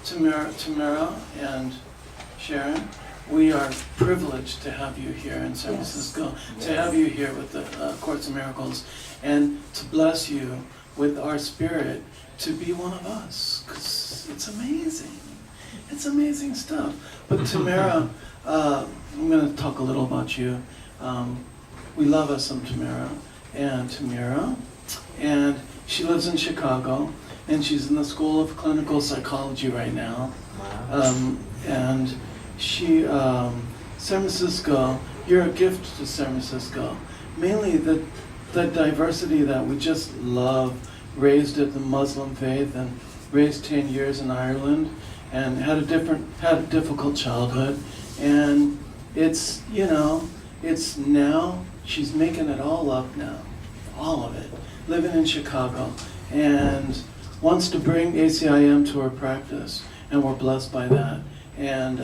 Tamara and Sharon, we are privileged to have you here in San Francisco, to have you here with the Course of Miracles, and to bless you with our spirit to be one of us, because it's amazing. It's amazing stuff. But Tamara, I'm going to talk a little about you. We love us some Tamara and Tamira, and she lives in Chicago, and she's in the School of Clinical Psychology right now. And she, San Francisco, you're a gift to San Francisco. Mainly the diversity that we just love, raised at the Muslim faith and raised 10 years in Ireland, and had a difficult childhood. And it's, it's now, she's making it all up now, all of it, living in Chicago, and wants to bring ACIM to her practice, and we're blessed by that. And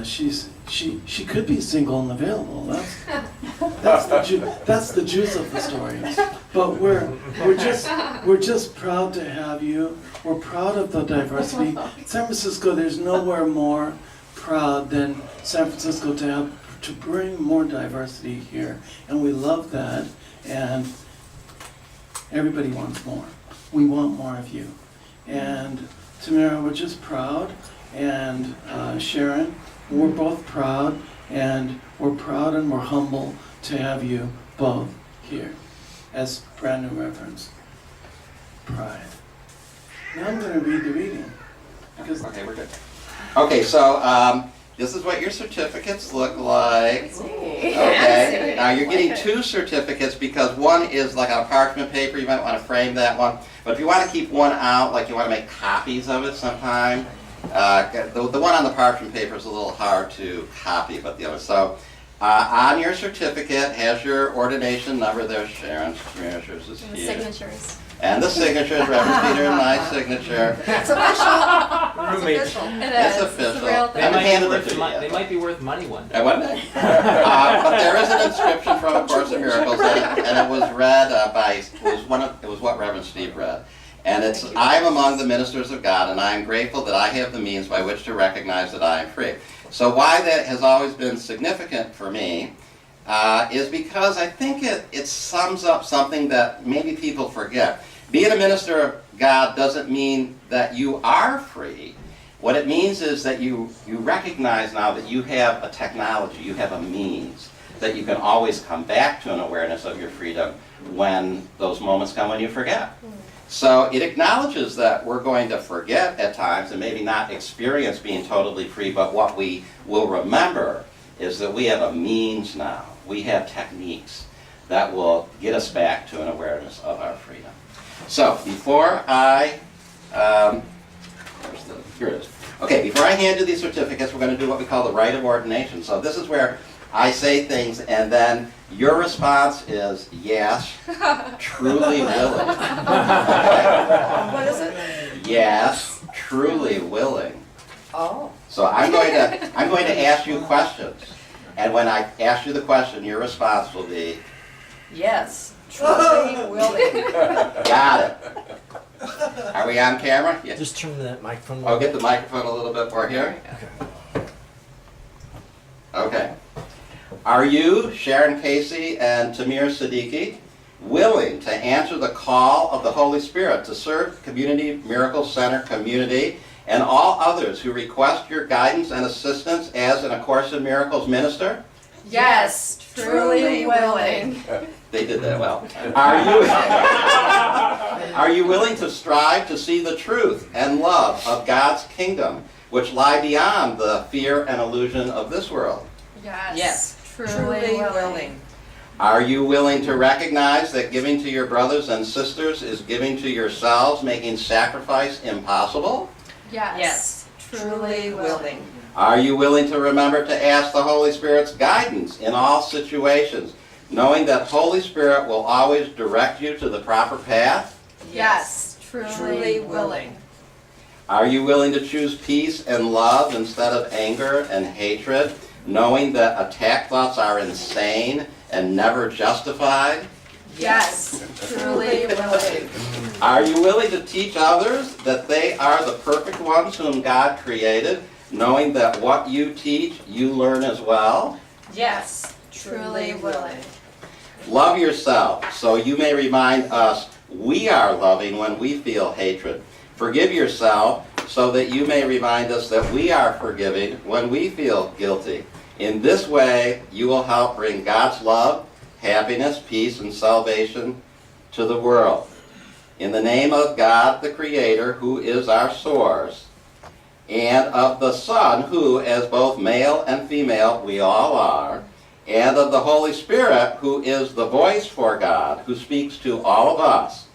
she could be single and available. That's the juice of the story. But we're just proud to have you. We're proud of the diversity. San Francisco, there's nowhere more proud than San Francisco to bring more diversity here, and we love that. And everybody wants more. We want more of you. And Tamara, we're just proud, and Sharon, we're both proud, and we're proud and we're humble to have you both here as brand new reverends. Pride. Now I'm going to read the reading. Okay, we're good. Okay, so this is what your certificates look like. Okay, now you're getting two certificates because one is like on parchment paper. You might want to frame that one. But if you want to keep one out, like you want to make copies of it sometime, the one on the parchment paper is a little hard to copy, but the other. So on your certificate has your ordination number. There's Sharon's, Tameer's is here. Signatures. And the signatures, Reverend Peter and my signature. It's official. It's official. It's official. It's a real thing. They might be worth money one day. One day. But there is an inscription from A Course in Miracles, and it was read it was what Reverend Steve read. And it's, I am among the ministers of God, and I am grateful that I have the means by which to recognize that I am free. So why that has always been significant for me is because I think it sums up something that maybe people forget. Being a minister of God doesn't mean that you are free. What it means is that you recognize now that you have a technology, you have a means, that you can always come back to an awareness of your freedom when those moments come when you forget. So it acknowledges that we're going to forget at times and maybe not experience being totally free, but what we will remember is that we have a means now. We have techniques that will get us back to an awareness of our freedom. So before I, here it is. Okay, before I hand you these certificates, we're going to do what we call the rite of ordination. So this is where I say things and then your response is yes, truly willing. Okay? What is it? Yes, truly willing. Oh. So I'm going to ask you questions. And when I ask you the question, your response will be Yes. Truly willing. got it. Are we on camera? Yeah. Just turn that microphone. I'll get the microphone a little bit more here. Okay. Are you, Sharon Casey and Tameer Siddiqui, willing to answer the call of the Holy Spirit to serve Community Miracle Center community and all others who request your guidance and assistance as an A Course in Miracles minister? Yes. Truly willing. They did that well. Are you willing to strive to see the truth and love of God's kingdom, which lie beyond the fear and illusion of this world? Yes. Truly willing. Are you willing to recognize that giving to your brothers and sisters is giving to yourselves, making sacrifice impossible? Yes. Truly willing. Are you willing to remember to ask the Holy Spirit's guidance in all situations, knowing that Holy Spirit will always direct you to the proper path? Yes. Truly willing. Are you willing to choose peace and love instead of anger and hatred, knowing that attack thoughts are insane and never justified? Yes, truly willing. Are you willing to teach others that they are the perfect ones whom God created, knowing that what you teach, you learn as well? Yes, truly willing. Love yourself, so you may remind us we are loving when we feel hatred. Forgive yourself, so that you may remind us that we are forgiving when we feel guilty. In this way, you will help bring God's love, happiness, peace, and salvation to the world. In the name of God, the Creator, who is our source, and of the Son, who, as both male and female, we all are, and of the Holy Spirit, who is the voice for God, who speaks to all of us.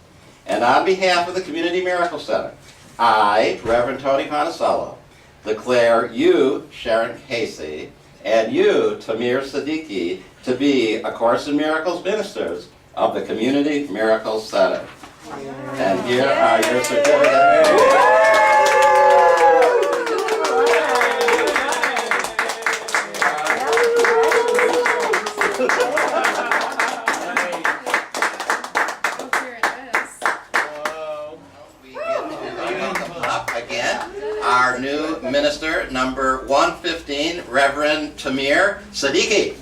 And on behalf of the Community Miracle Center, I, Reverend Tony Ponticello, declare you, Sharon Casey, and you, Tameer Siddiqui, to be A Course in Miracles ministers of the Community Miracle Center. And here are your certificates. Our new minister, number 115, Reverend Tameer Siddiqui.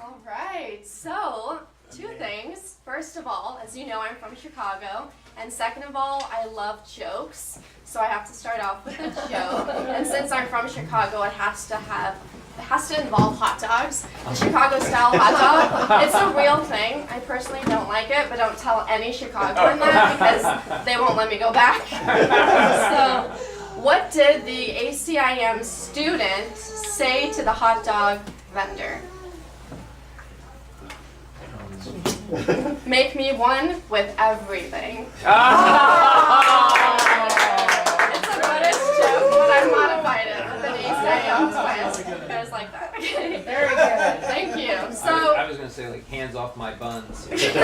All right, so two things. First of all, as you know, I'm from Chicago. And second of all, I love jokes. So I have to start off with a joke. And since I'm from Chicago, it has to involve hot dogs. A Chicago-style hot dog. It's a real thing. I personally don't like it, but don't tell any Chicagoan that because they won't let me go back. So, what did the ACIM student say to the hot dog vendor? Make me one with everything. It's a British joke, but I modified it with an ACIM twist. You guys like that? Okay. Very good. Thank you. So I was gonna say like hands off my buns. that'll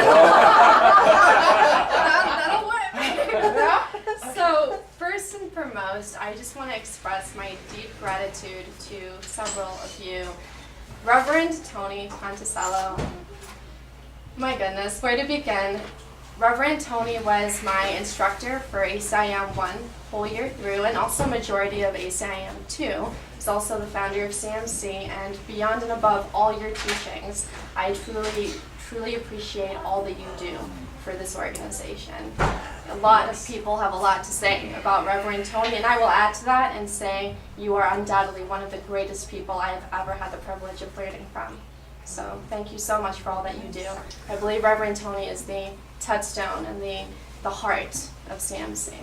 work. So first and foremost, I just want to express my deep gratitude to several of you. Reverend Tony Ponticello. My goodness, where to begin? Reverend Tony was my instructor for ACIM 1 whole year through, and also majority of ACIM 2. He's also the founder of CMC, and beyond and above all your teachings, I truly appreciate all that you do for this organization. A lot of people have a lot to say about Reverend Tony, and I will add to that and say you are undoubtedly one of the greatest people I have ever had the privilege of learning from. So thank you so much for all that you do. I believe Reverend Tony is the touchstone and the heart of CMC.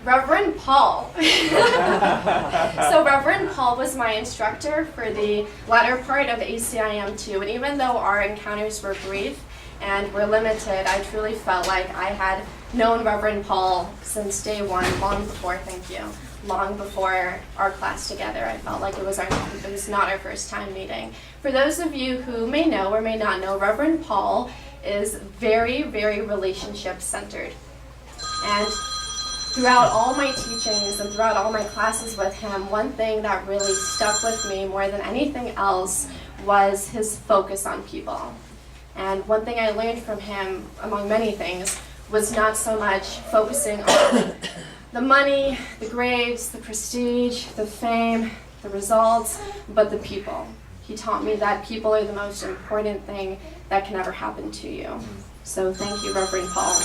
Reverend Paul. So Reverend Paul was my instructor for the latter part of ACIM 2, and even though our encounters were brief and were limited, I truly felt like I had known Reverend Paul since day one, long before our class together. I felt like it was not our first time meeting. For those of you who may know or may not know, Reverend Paul is very, very relationship centered. And throughout all my teachings and throughout all my classes with him, one thing that really stuck with me more than anything else was his focus on people. And one thing I learned from him, among many things, was not so much focusing on the money, the grades, the prestige, the fame, the results, but the people. He taught me that people are the most important thing that can ever happen to you. So thank you, Reverend Paul.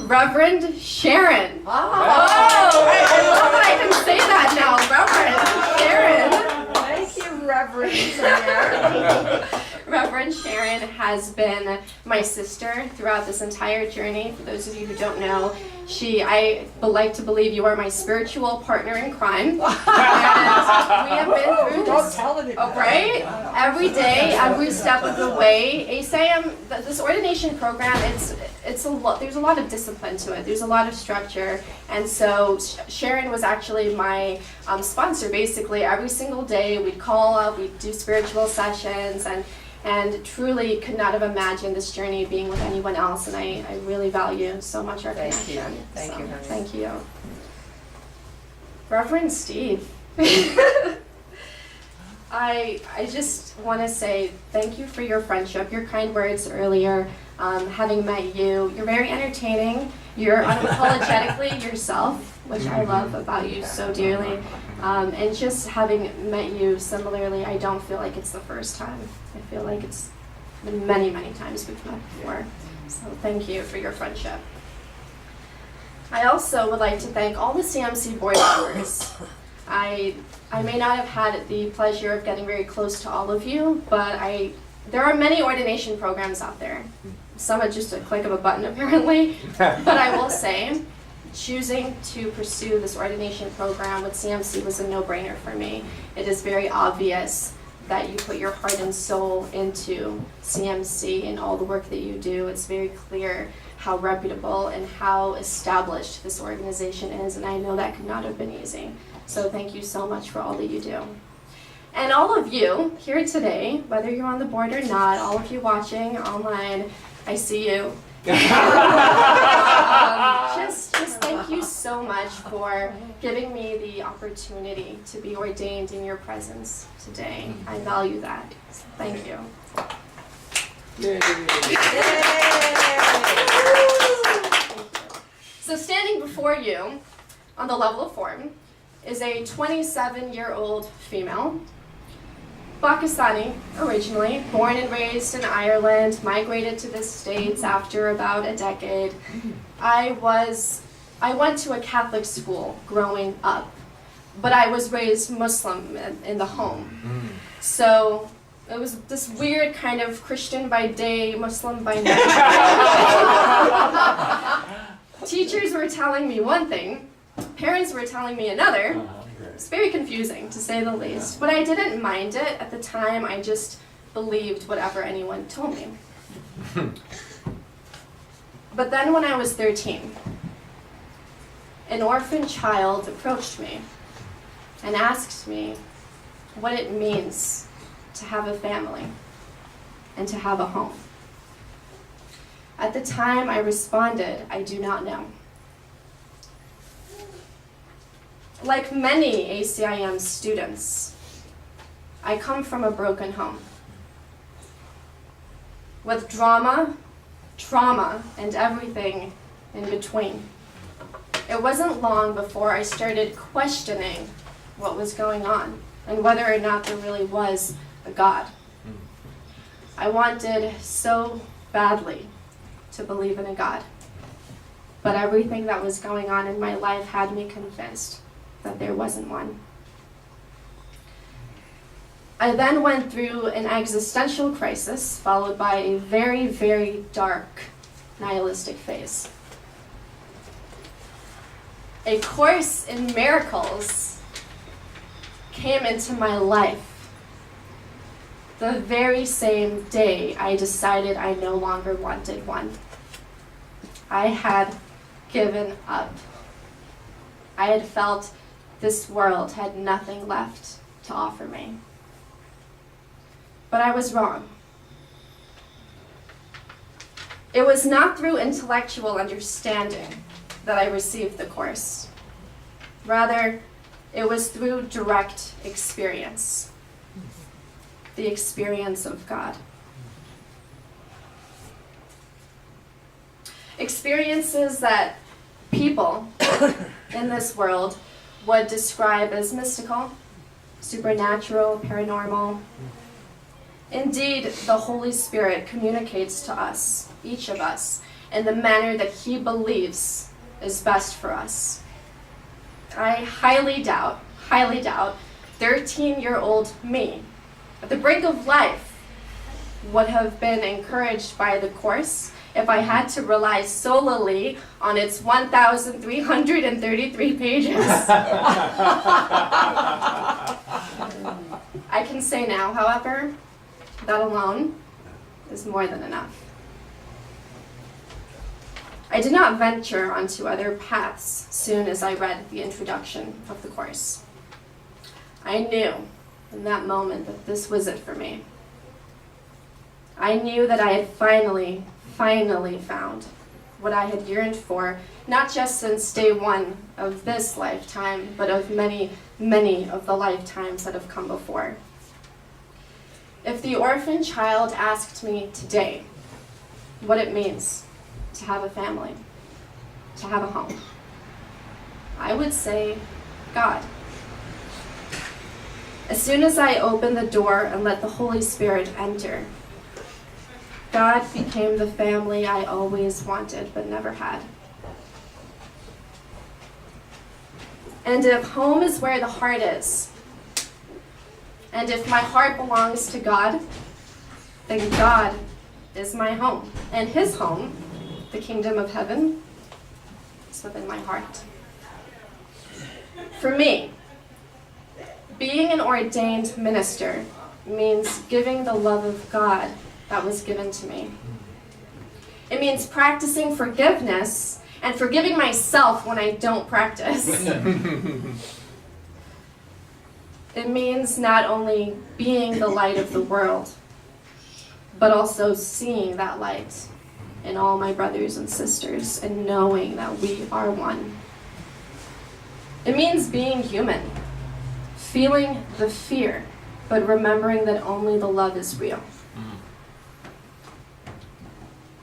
Reverend Sharon. Oh, I love that I can say that now. Reverend Sharon. Thank you, Reverend Sharon. Reverend Sharon has been my sister throughout this entire journey. For those of you who don't know, I like to believe you are my spiritual partner in crime. And we have been through Don't this, tell anyone. right? Every day, every step of the way. ACIM, this ordination program, there's a lot of discipline to it. There's a lot of structure. And so Sharon was actually my sponsor, basically. Every single day, we'd call up, we'd do spiritual sessions, and truly could not have imagined this journey being with anyone else, and I really value so much our connection. Thank you, honey. Thank you. Reverend Steve. I just want to say thank you for your friendship, your kind words earlier. Having met you, you're very entertaining. You're unapologetically yourself, which I love about you so dearly. And just having met you similarly, I don't feel like it's the first time. I feel like it's been many, many times we've met before. So thank you for your friendship. I also would like to thank all the CMC board members. I may not have had the pleasure of getting very close to all of you, but there are many ordination programs out there. Some at just a click of a button, apparently. But I will say, choosing to pursue this ordination program with CMC was a no-brainer for me. It is very obvious that you put your heart and soul into CMC and all the work that you do. It's very clear how reputable and how established this organization is, and I know that could not have been easy. So thank you so much for all that you do. And all of you here today, whether you're on the board or not, all of you watching online, I see you. Just thank you so much for giving me the opportunity to be ordained in your presence today. I value that. So thank you. So standing before you on the level of form is a 27-year-old female, Pakistani originally, born and raised in Ireland, migrated to the States after about a decade. I went to a Catholic school growing up, but I was raised Muslim in the home. So it was this weird kind of Christian by day, Muslim by night. Teachers were telling me one thing, parents were telling me another. It's very confusing, to say the least. But I didn't mind it. At the time, I just believed whatever anyone told me. But then when I was 13, an orphan child approached me and asked me what it means to have a family and to have a home. At the time, I responded, I do not know. Like many ACIM students, I come from a broken home with drama, trauma, and everything in between. It wasn't long before I started questioning what was going on and whether or not there really was a God. I wanted so badly to believe in a God, but everything that was going on in my life had me convinced that there wasn't one. I then went through an existential crisis, followed by a very, very dark, nihilistic phase. A course in miracles came into my life the very same day I decided I no longer wanted one. I had given up. I had felt this world had nothing left to offer me. But I was wrong. It was not through intellectual understanding that I received the course. Rather, it was through direct experience, the experience of God. Experiences that people in this world would describe as mystical, supernatural, paranormal. Indeed, the Holy Spirit communicates to us, each of us, in the manner that He believes is best for us. I highly doubt 13-year-old me, at the brink of life, would have been encouraged by the course if I had to rely solely on its 1,333 pages. I can say now, however, that alone is more than enough. I did not venture onto other paths soon as I read the introduction of the course. I knew in that moment that this was it for me. I knew that I had finally found what I had yearned for, not just since day one of this lifetime, but of many, many of the lifetimes that have come before. If the orphan child asked me today what it means to have a family, to have a home, I would say God. As soon as I opened the door and let the Holy Spirit enter, God became the family I always wanted but never had. And if home is where the heart is, and if my heart belongs to God, then God is my home. And his home, the kingdom of heaven, is within my heart. For me, being an ordained minister means giving the love of God that was given to me. It means practicing forgiveness and forgiving myself when I don't practice. It means not only being the light of the world, but also seeing that light in all my brothers and sisters and knowing that we are one. It means being human, feeling the fear, but remembering that only the love is real.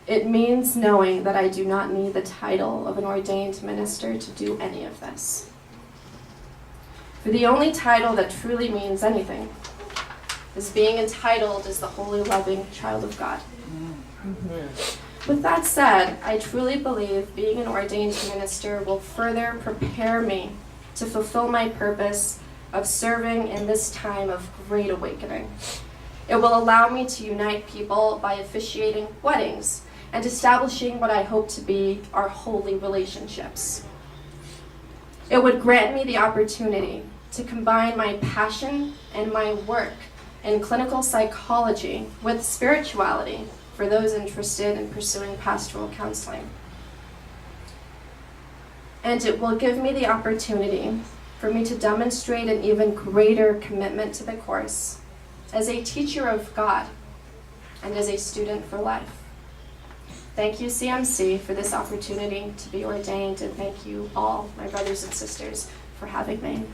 It means knowing that I do not need the title of an ordained minister to do any of this. For the only title that truly means anything is being entitled as the holy, loving child of God. With that said, I truly believe being an ordained minister will further prepare me to fulfill my purpose of serving in this time of great awakening. It will allow me to unite people by officiating weddings and establishing what I hope to be our holy relationships. It would grant me the opportunity to combine my passion and my work in clinical psychology with spirituality for those interested in pursuing pastoral counseling. And it will give me the opportunity for me to demonstrate an even greater commitment to the course as a teacher of God and as a student for life. Thank you, CMC, for this opportunity to be ordained, and thank you all, my brothers and sisters, for having me.